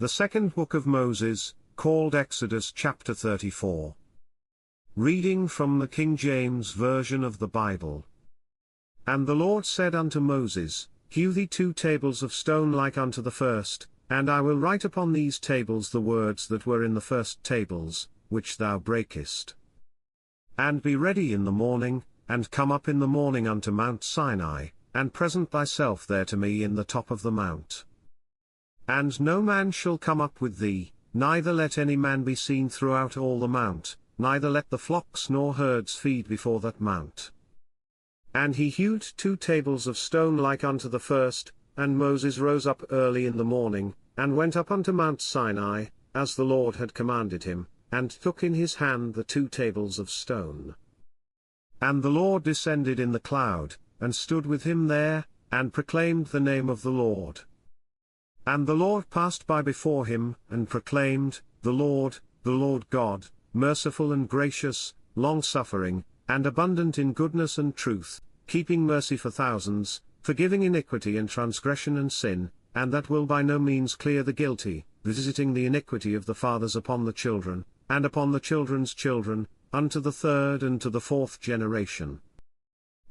The second book of Moses, called Exodus chapter 34. Reading from the King James Version of the Bible. And the Lord said unto Moses, Hew thee 2 tables of stone like unto the first, and I will write upon these tables the words that were in the first tables, which thou brakest. And be ready in the morning, and come up in the morning unto Mount Sinai, and present thyself there to me in the top of the mount. And no man shall come up with thee, neither let any man be seen throughout all the mount, neither let the flocks nor herds feed before that mount. And he hewed 2 tables of stone like unto the first, and Moses rose up early in the morning, and went up unto Mount Sinai, as the Lord had commanded him, and took in his hand the 2 tables of stone. And the Lord descended in the cloud, and stood with him there, and proclaimed the name of the Lord. And the Lord passed by before him, and proclaimed, the Lord God, merciful and gracious, long-suffering, and abundant in goodness and truth, keeping mercy for thousands, forgiving iniquity and transgression and sin, and that will by no means clear the guilty, visiting the iniquity of the fathers upon the children, and upon the children's children, unto the 3rd and to the 4th generation.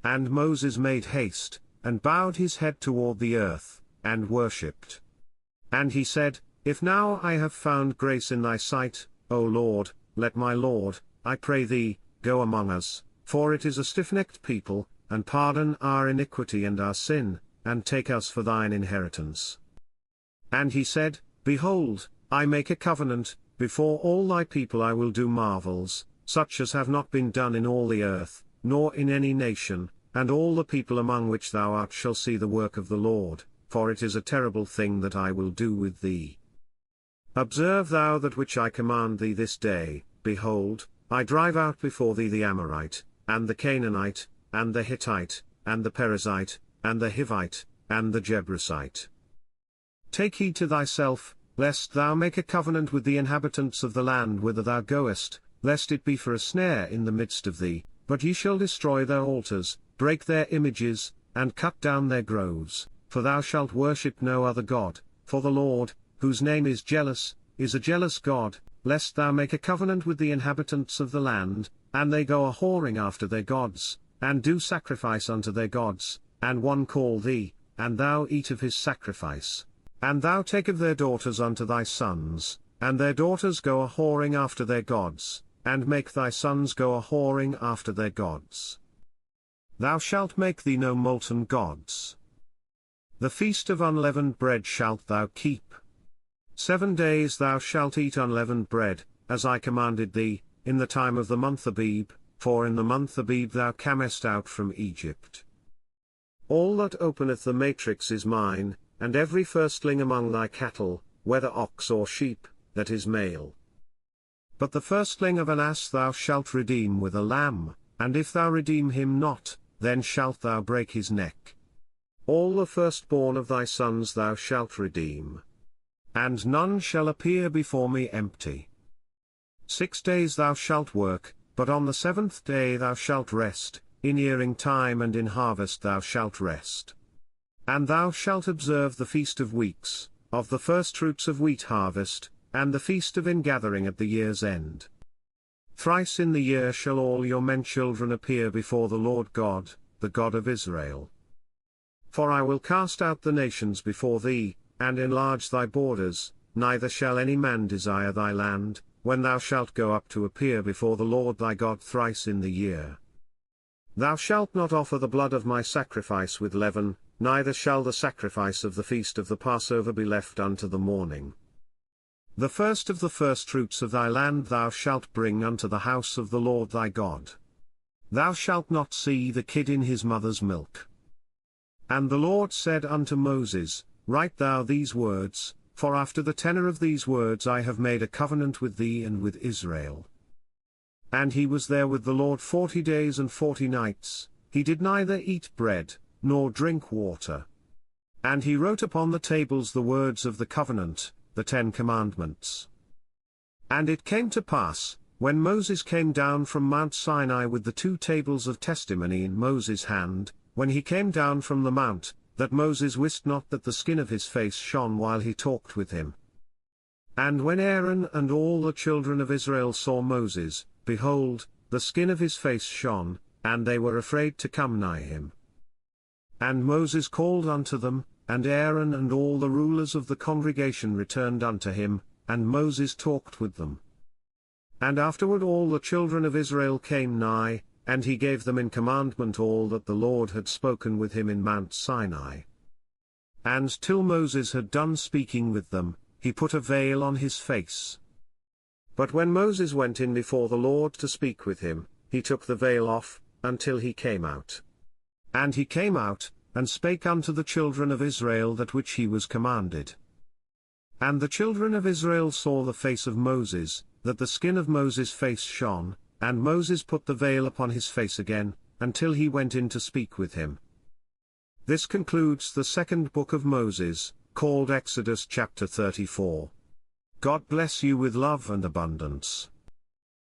And Moses made haste, and bowed his head toward the earth, and worshipped. And he said, If now I have found grace in thy sight, O Lord, let my Lord, I pray thee, go among us, for it is a stiff-necked people, and pardon our iniquity and our sin, and take us for thine inheritance. And he said, Behold, I make a covenant, before all thy people I will do marvels, such as have not been done in all the earth, nor in any nation, and all the people among which thou art shall see the work of the Lord, for it is a terrible thing that I will do with thee. Observe thou that which I command thee this day. Behold, I drive out before thee the Amorite, and the Canaanite, and the Hittite, and the Perizzite, and the Hivite, and the Jebusite. Take heed to thyself, lest thou make a covenant with the inhabitants of the land whither thou goest, lest it be for a snare in the midst of thee, but ye shall destroy their altars, break their images, and cut down their groves, for thou shalt worship no other God, for the Lord, whose name is jealous, is a jealous God, lest thou make a covenant with the inhabitants of the land, and they go a-whoring after their gods, and do sacrifice unto their gods, and one call thee, and thou eat of his sacrifice. And thou take of their daughters unto thy sons, and their daughters go a-whoring after their gods, and make thy sons go a-whoring after their gods. Thou shalt make thee no molten gods. The feast of unleavened bread shalt thou keep. 7 days thou shalt eat unleavened bread, as I commanded thee, in the time of the month Abib, for in the month Abib thou camest out from Egypt. All that openeth the matrix is mine, and every firstling among thy cattle, whether ox or sheep, that is male. But the firstling of an ass thou shalt redeem with a lamb, and if thou redeem him not, then shalt thou break his neck. All the firstborn of thy sons thou shalt redeem. And none shall appear before me empty. 6 days thou shalt work, but on the 7th day thou shalt rest, in earing time and in harvest thou shalt rest. And thou shalt observe the feast of weeks, of the firstfruits of wheat harvest, and the feast of ingathering at the year's end. Thrice in the year shall all your men children appear before the Lord God, the God of Israel. For I will cast out the nations before thee, and enlarge thy borders, neither shall any man desire thy land, when thou shalt go up to appear before the Lord thy God thrice in the year. Thou shalt not offer the blood of my sacrifice with leaven, neither shall the sacrifice of the feast of the Passover be left unto the morning. The first of the firstfruits of thy land thou shalt bring unto the house of the Lord thy God. Thou shalt not see the kid in his mother's milk. And the Lord said unto Moses, Write thou these words, for after the tenor of these words I have made a covenant with thee and with Israel. And he was there with the Lord 40 days and 40 nights, he did neither eat bread, nor drink water. And he wrote upon the tables the words of the covenant, the 10 commandments. And it came to pass, when Moses came down from Mount Sinai with the 2 tables of testimony in Moses' hand, when he came down from the mount, that Moses wist not that the skin of his face shone while he talked with him. And when Aaron and all the children of Israel saw Moses, behold, the skin of his face shone, and they were afraid to come nigh him. And Moses called unto them, and Aaron and all the rulers of the congregation returned unto him, and Moses talked with them. And afterward all the children of Israel came nigh, and he gave them in commandment all that the Lord had spoken with him in Mount Sinai. And till Moses had done speaking with them, he put a veil on his face. But when Moses went in before the Lord to speak with him, he took the veil off, until he came out. And he came out, and spake unto the children of Israel that which he was commanded. And the children of Israel saw the face of Moses, that the skin of Moses' face shone, and Moses put the veil upon his face again, until he went in to speak with him. This concludes the second book of Moses, called Exodus chapter 34. God bless you with love and abundance.